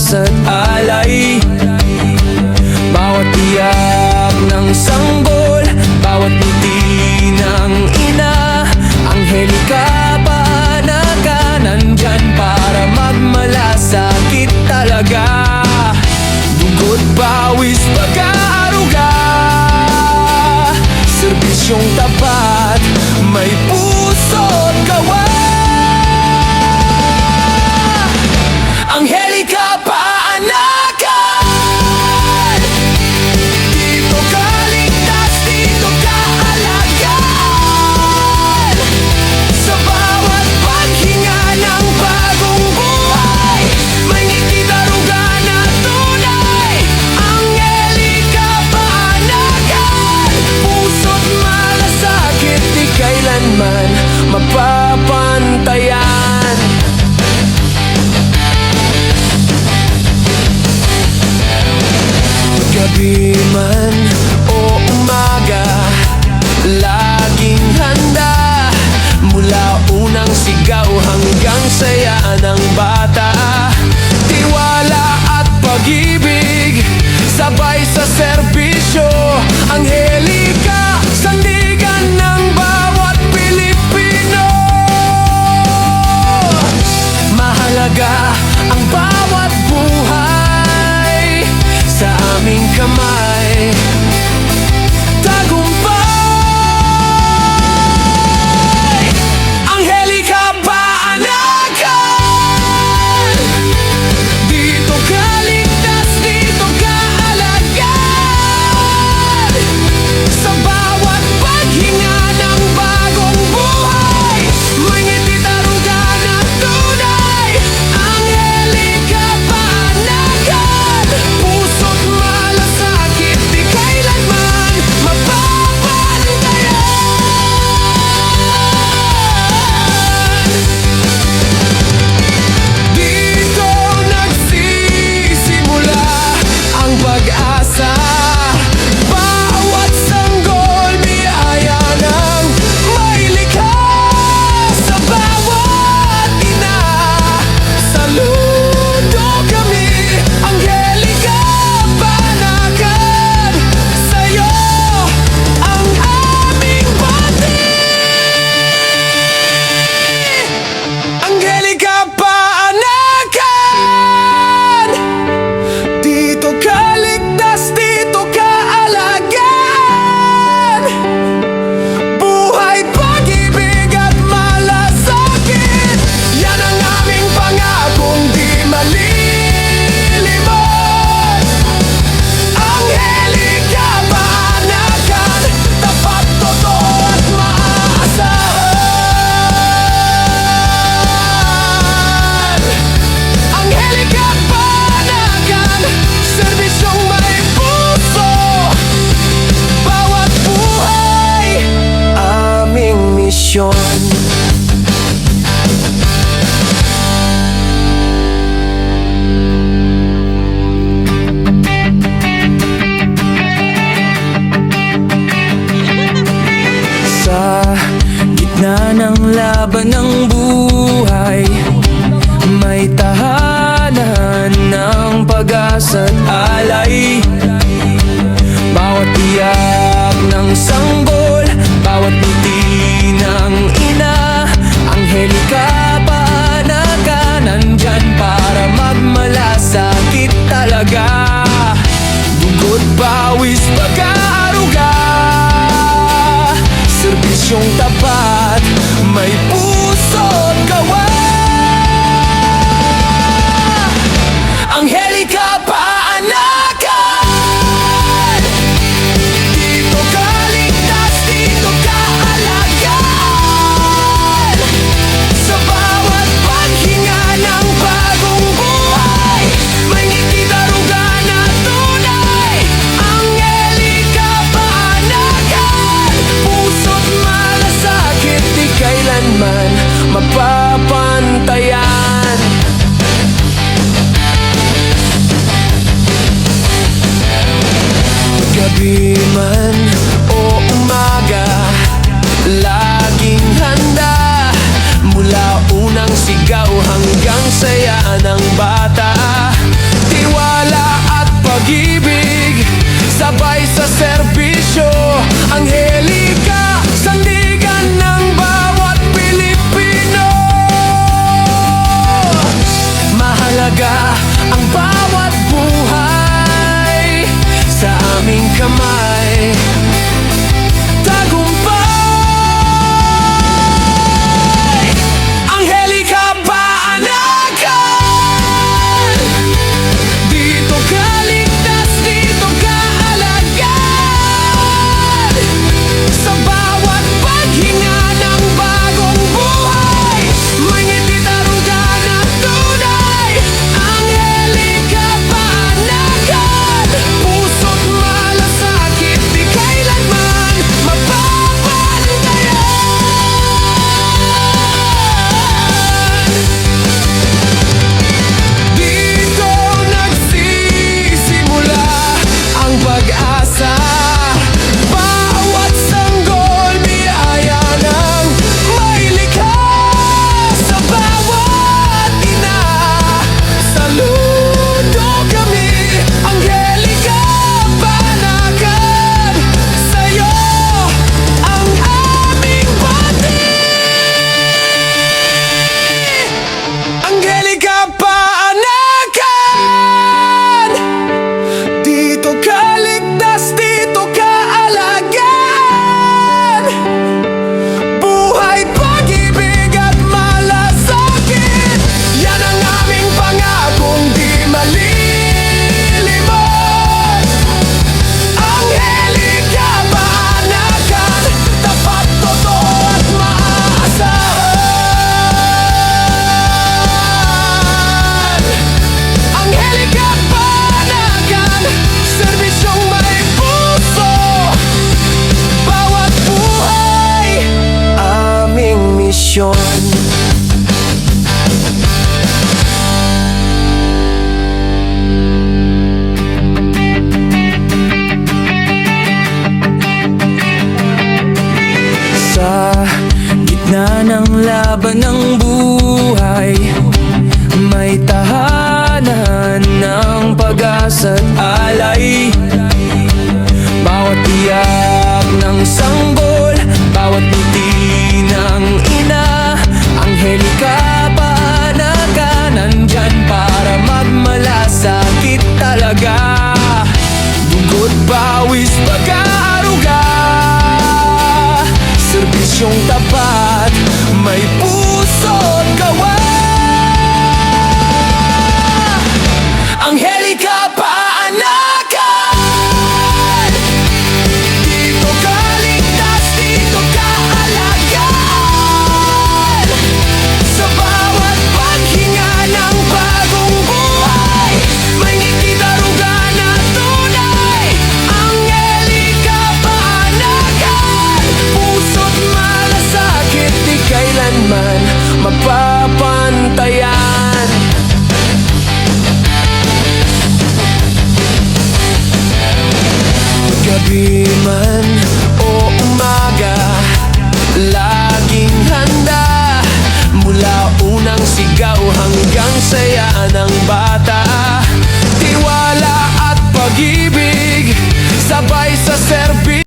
pag-asa't alay. Bawat tiyak ng sanggol, bawat ngiti ng ina, Angelica, paanaga, nandyan para magmalasakit talaga. Dugo't pawis, pag-aaruga, serbisyong tapat, may puso't gawa. Angelica, paanagan, dito ka ligtas, dito ka alagaan. Sa bawat paghinga ng bagong buhay, may ngiti daruga na tunay. Angelica, paanagan, puso't malasakit, di kailanman mapapantayan. Gabi man o umaga, laging handa. Mula unang sigaw hanggang saya ng bata, tiwala at pag-ibig, sabay sa serbisyo. Angelica, sandigan ng bawat Pilipino. Mahalaga ang bawat buhay, sa aming kamay tagumpay. Angelica, paanagan, dito ka ligtas, dito ka alagaan. Sa bawat paghinga ng bagong buhay, may ngiti daruga na tunay. Angelica, paanagan, puso't malasakit, di kailanman mapapantayan. Dito nagsisimula ang pag-asa, bawat sanggol biyaya ng may likha. Sa bawat ina, saludo kami. Angelica, paanagan, sa'yo ang aming bati. Angelica, paanagan, dito ka ligtas, dito ka alagaan. Buhay, pag-ibig at malasakit, yan ang aming pangakong di malilimot. Angelica, paanagan, tapat, totoo at maasahan. Angelica, paanagan, serbisyong may puso, bawat buhay, aming misyon. Sa gitna ng laban ng buhay, may tahanan ng pag-asa't alay. Bawat tiyak ng sanggol, bawat ngiti ng ina, kamay, tagumpay. Angelica Paanakan, dito ka ligtas, dito ka alagad. Sa bawat paghinga ng bagong buhay, may ngiti daruga na tunay. Angelica Paanakan, puso't malasakit, di kailanman mapapantayan. Dito nagsisimula ang pag-asa. Bawat sanggol biyaya ng mailikha. Sa bawat ina, saludo kami. Angelica Paanakan, sa'yo ang aming bati. Angelica Paanakan, dito ka ligtas, dito ka alagad. Buhay, pag-ibig at malasakit, yan ang aming pangakong di malilimot. Angelica Paanakan, tapat, totoo at maaasahan. Angelica Paanakan, serbisyong may puso. Bawat buhay, aming misyon. Sa gitna ng laban ng buhay, may tahanan ng pag-asa't alay. Bawat tiyak ng sanggol, bawat ngiti ng ina, Angelica Paanakan, nandyan para magmalasakit talaga. Dugo't pawis, pag-aaruga, serbisyong tapat, may puso't gawa. Angelica Paanakan, dito ka ligtas, dito ka alagad. Sa bawat paghinga ng bagong buhay, may ngiti daruga na tunay. Angelica Paanakan, puso't malasakit, di kailanman mapapantayan. Gabi man o umaga, laging handa. Mula unang sigaw hanggang saya ng bata, tiwala at pag-ibig sa